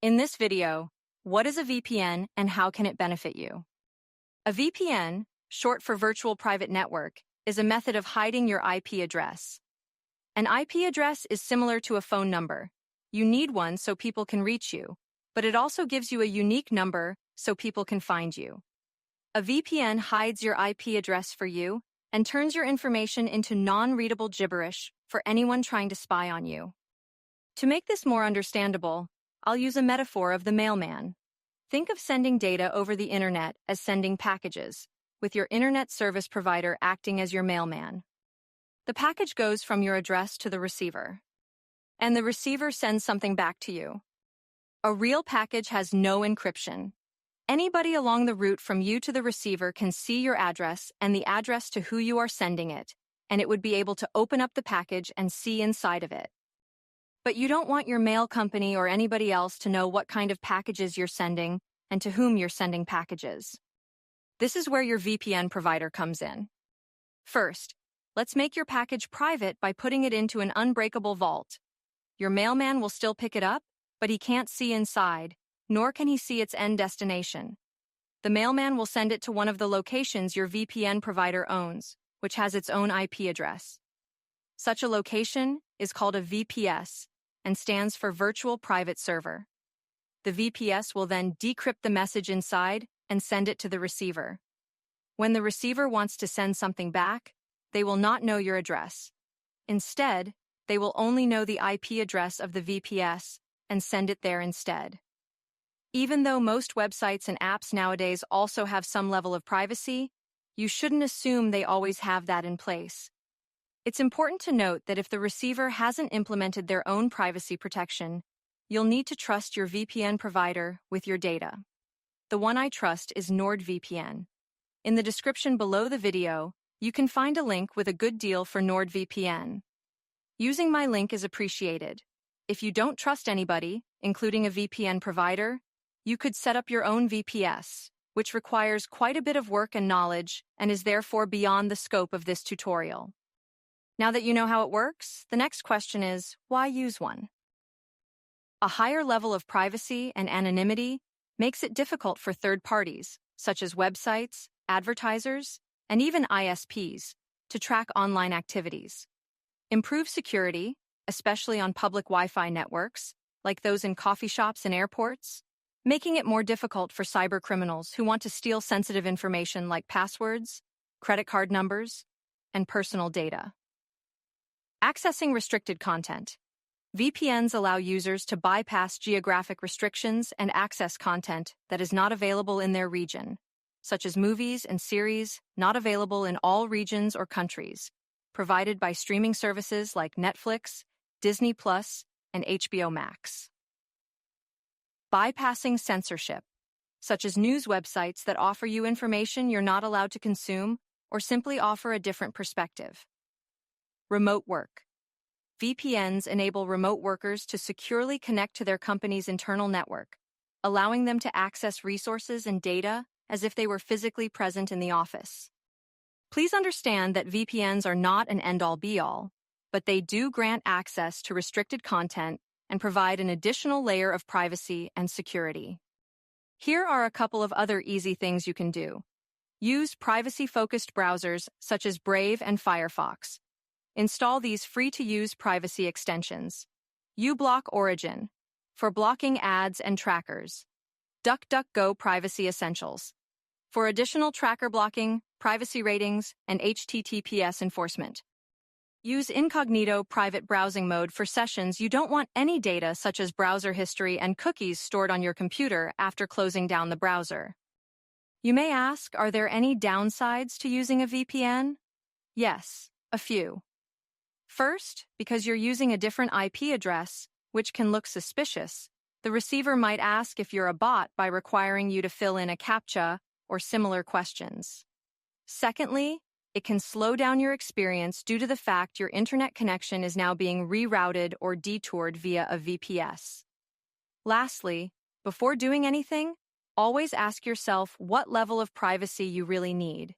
In this video, what is a VPN and how can it benefit you? A VPN, short for Virtual Private Network, is a method of hiding your IP address. An IP address is similar to a phone number. You need one so people can reach you, but it also gives you a unique number so people can find you. A VPN hides your IP address for you and turns your information into non-readable gibberish for anyone trying to spy on you. To make this more understandable, I'll use a metaphor of the mailman. Think of sending data over the internet as sending packages, with your internet service provider acting as your mailman. The package goes from your address to the receiver, and the receiver sends something back to you. A real package has no encryption. Anybody along the route from you to the receiver can see your address and the address to who you are sending it, and it would be able to open up the package and see inside of it. But you don't want your mail company or anybody else to know what kind of packages you're sending and to whom you're sending packages. This is where your VPN provider comes in. First, let's make your package private by putting it into an unbreakable vault. Your mailman will still pick it up, but he can't see inside, nor can he see its end destination. The mailman will send it to one of the locations your VPN provider owns, which has its own IP address. Such a location is called a VPS and stands for Virtual Private Server. The VPS will then decrypt the message inside and send it to the receiver. When the receiver wants to send something back, they will not know your address. Instead, they will only know the IP address of the VPS and send it there instead. Even though most websites and apps nowadays also have some level of privacy, you shouldn't assume they always have that in place. It's important to note that if the receiver hasn't implemented their own privacy protection, you'll need to trust your VPN provider with your data. The one I trust is NordVPN. In the description below the video, you can find a link with a good deal for NordVPN. Using my link is appreciated. If you don't trust anybody, including a VPN provider, you could set up your own VPS, which requires quite a bit of work and knowledge and is therefore beyond the scope of this tutorial. Now that you know how it works, the next question is, why use one? A higher level of privacy and anonymity makes it difficult for third parties, such as websites, advertisers, and even ISPs, to track online activities. Improve security, especially on public Wi-Fi networks, like those in coffee shops and airports, making it more difficult for cybercriminals who want to steal sensitive information like passwords, credit card numbers, and personal data. Accessing restricted content. VPNs allow users to bypass geographic restrictions and access content that is not available in their region, such as movies and series not available in all regions or countries, provided by streaming services like Netflix, Disney+, and HBO Max. Bypassing censorship, such as news websites that offer you information you're not allowed to consume or simply offer a different perspective. Remote work. VPNs enable remote workers to securely connect to their company's internal network, allowing them to access resources and data as if they were physically present in the office. Please understand that VPNs are not an end-all be-all, but they do grant access to restricted content and provide an additional layer of privacy and security. Here are a couple of other easy things you can do. Use privacy-focused browsers such as Brave and Firefox. Install these free-to-use privacy extensions. uBlock Origin, for blocking ads and trackers. DuckDuckGo Privacy Essentials, for additional tracker blocking, privacy ratings, and HTTPS enforcement. Use incognito private browsing mode for sessions you don't want any data such as browser history and cookies stored on your computer after closing down the browser. You may ask, are there any downsides to using a VPN? Yes, a few. First, because you're using a different IP address, which can look suspicious, the receiver might ask if you're a bot by requiring you to fill in a CAPTCHA or similar questions. Secondly, it can slow down your experience due to the fact your internet connection is now being rerouted or detoured via a VPS. Lastly, before doing anything, always ask yourself what level of privacy you really need.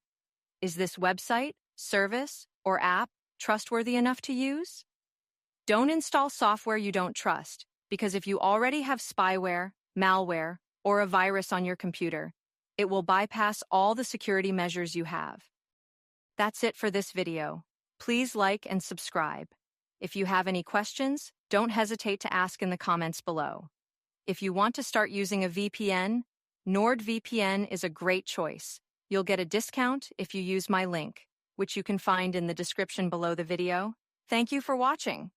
Is this website, service, or app trustworthy enough to use? Don't install software you don't trust, because if you already have spyware, malware, or a virus on your computer, it will bypass all the security measures you have. That's it for this video. Please like and subscribe. If you have any questions, don't hesitate to ask in the comments below. If you want to start using a VPN, NordVPN is a great choice. You'll get a discount if you use my link, which you can find in the description below the video. Thank you for watching.